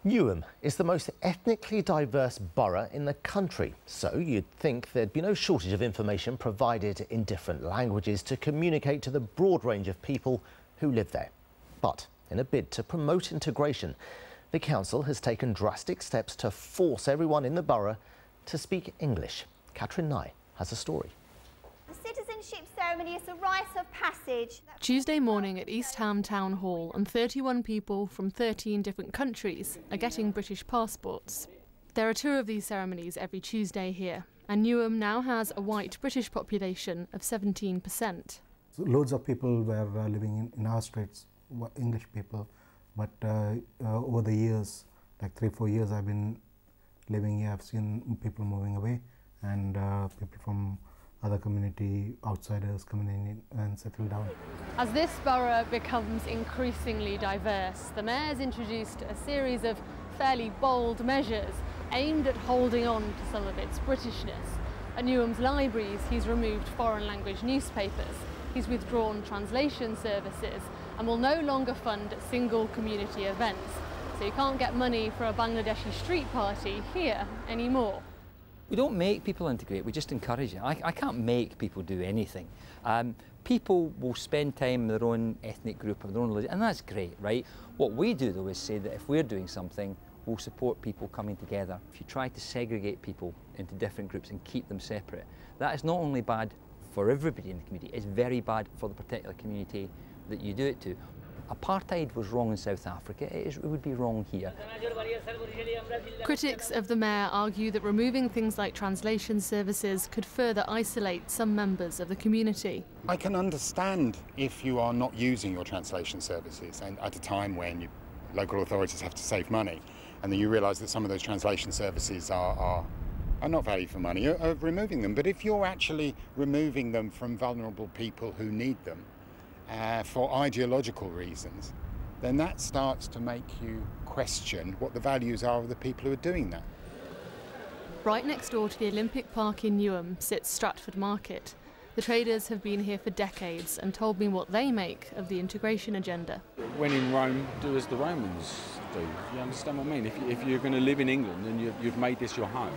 Newham is the most ethnically diverse borough in the country, so you'd think there'd be no shortage of information provided in different languages to communicate to the broad range of people who live there. But in a bid to promote integration, the council has taken drastic steps to force everyone in the borough to speak English. Catherine Nye has a story. The citizenship ceremony is a rite of passage. Tuesday morning at East Ham Town Hall, and 31 people from 13 different countries are getting British passports. There are 2 of these ceremonies every Tuesday here, and Newham now has a white British population of 17%. Loads of people were living in our streets, English people, but over the years, like 3-4 years I've been living here, I've seen people moving away and people from other community, outsiders coming in and settle down. As this borough becomes increasingly diverse, the mayor's introduced a series of fairly bold measures aimed at holding on to some of its Britishness. At Newham's libraries, he's removed foreign language newspapers, he's withdrawn translation services and will no longer fund single community events. So you can't get money for a Bangladeshi street party here anymore. We don't make people integrate, we just encourage it. I can't make people do anything. People will spend time in their own ethnic group or their own religion, and that's great, right? What we do though is say that if we're doing something, we'll support people coming together. If you try to segregate people into different groups and keep them separate, that is not only bad for everybody in the community, it's very bad for the particular community that you do it to. Apartheid was wrong in South Africa, it would be wrong here. Critics of the mayor argue that removing things like translation services could further isolate some members of the community. I can understand if you are not using your translation services and at a time when local authorities have to save money and then you realise that some of those translation services are not value for money, of removing them. But if you're actually removing them from vulnerable people who need them, for ideological reasons, then that starts to make you question what the values are of the people who are doing that. Right next door to the Olympic Park in Newham sits Stratford Market. The traders have been here for decades and told me what they make of the integration agenda. When in Rome, do as the Romans do. You understand what I mean? If you're going to live in England and you've made this your home,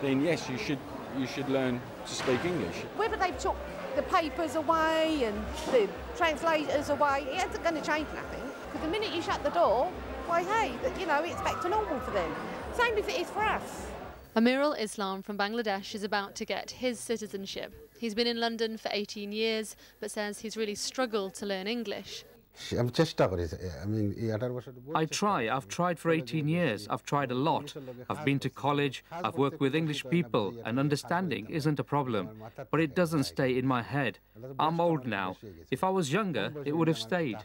then yes, you should learn to speak English. Whether they've took the papers away and the translators away, it isn't going to change nothing. Because the minute you shut the door, why, hey, you know, it's back to normal for them. Same as it is for us. Amirul Islam from Bangladesh is about to get his citizenship. He's been in London for 18 years, but says he's really struggled to learn English. I've tried for 18 years, I've tried a lot. I've been to college, I've worked with English people, and understanding isn't a problem. But it doesn't stay in my head. I'm old now. If I was younger, it would have stayed.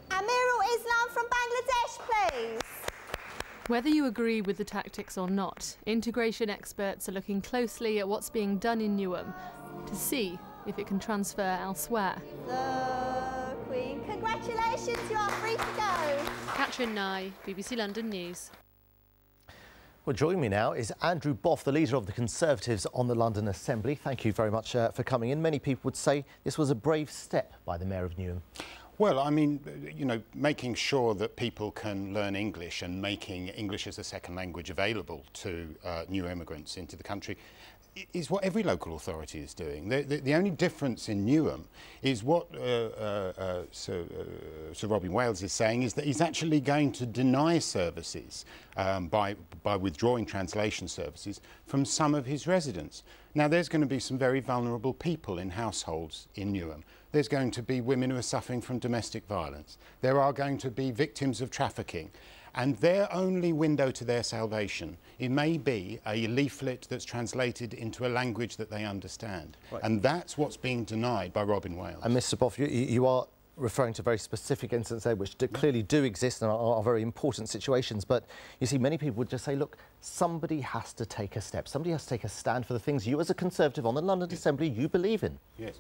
Amirul Islam from Bangladesh, please. Whether you agree with the tactics or not, integration experts are looking closely at what's being done in Newham to see if it can transfer elsewhere. The Queen, congratulations, you are free to go. Catherine Nye, BBC London News. Well, joining me now is Andrew Boff, the leader of the Conservatives on the London Assembly. Thank you very much for coming in. Many people would say this was a brave step by the Mayor of Newham. Well, I mean, you know, making sure that people can learn English and making English as a second language available to new immigrants into the country is what every local authority is doing. The only difference in Newham is what Sir Robin Wales is saying is that he's actually going to deny services by withdrawing translation services from some of his residents. Now, there's going to be some very vulnerable people in households in Newham. There's going to be women who are suffering from domestic violence. There are going to be victims of trafficking. And their only window to their salvation, it may be a leaflet that's translated into a language that they understand. Right. And that's what's being denied by Robin Wales. And Mr Boff, you are referring to very specific instances there which clearly do exist and are very important situations. But you see, many people would just say, look, somebody has to take a step. Somebody has to take a stand for the things you as a Conservative on the London Assembly you believe in. Yes.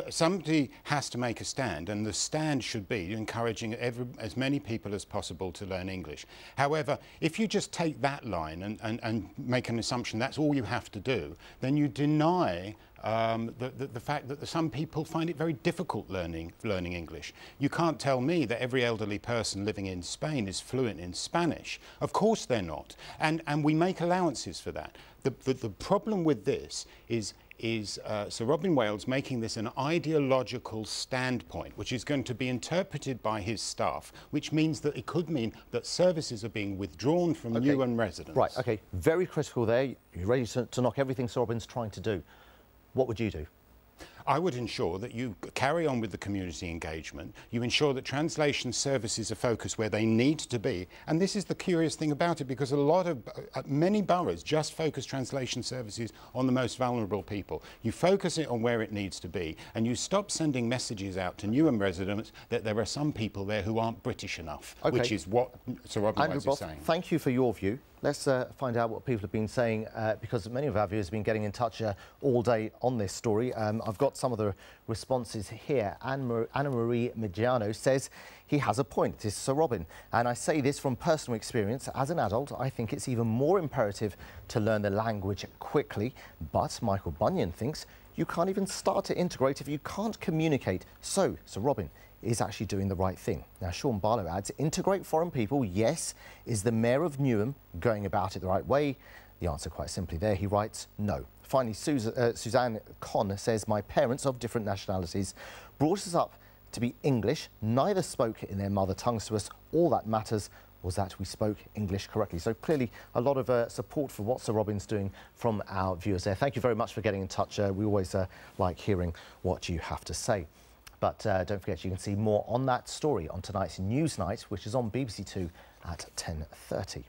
Somebody has to make a stand, and the stand should be encouraging as many people as possible to learn English. However, if you just take that line and make an assumption that's all you have to do, then you deny the fact that some people find it very difficult learning English. You can't tell me that every elderly person living in Spain is fluent in Spanish. Of course they're not, and we make allowances for that. The problem with this is Sir Robin Wales making this an ideological standpoint, which is going to be interpreted by his staff, which means that it could mean that services are being withdrawn from Newham residents. Right, OK, very critical there. You're ready to knock everything Sir Robin's trying to do. What would you do? I would ensure that you carry on with the community engagement. You ensure that translation services are focused where they need to be. And this is the curious thing about it, because a lot of, many boroughs just focus translation services on the most vulnerable people. You focus it on where it needs to be, and you stop sending messages out to Newham residents that there are some people there who aren't British enough, which is what Sir Robin Wales is saying. Thank you for your view. Let's find out what people have been saying, because many of our viewers have been getting in touch all day on this story. I've got some of the responses here. Anna Marie Migiano says he has a point. This is Sir Robin. And I say this from personal experience. As an adult, I think it's even more imperative to learn the language quickly. But Michael Bunyan thinks you can't even start to integrate if you can't communicate. So, Sir Robin is actually doing the right thing. Now, Sean Barlow adds, integrate foreign people, yes. Is the Mayor of Newham going about it the right way? The answer quite simply there, he writes, no. Finally, Suzanne Conn says, my parents of different nationalities brought us up to be English. Neither spoke in their mother tongues to us. All that matters was that we spoke English correctly. So clearly a lot of support for what Sir Robin's doing from our viewers there. Thank you very much for getting in touch. We always like hearing what you have to say. But don't forget, you can see more on that story on tonight's Newsnight, which is on BBC 2 at 10:30.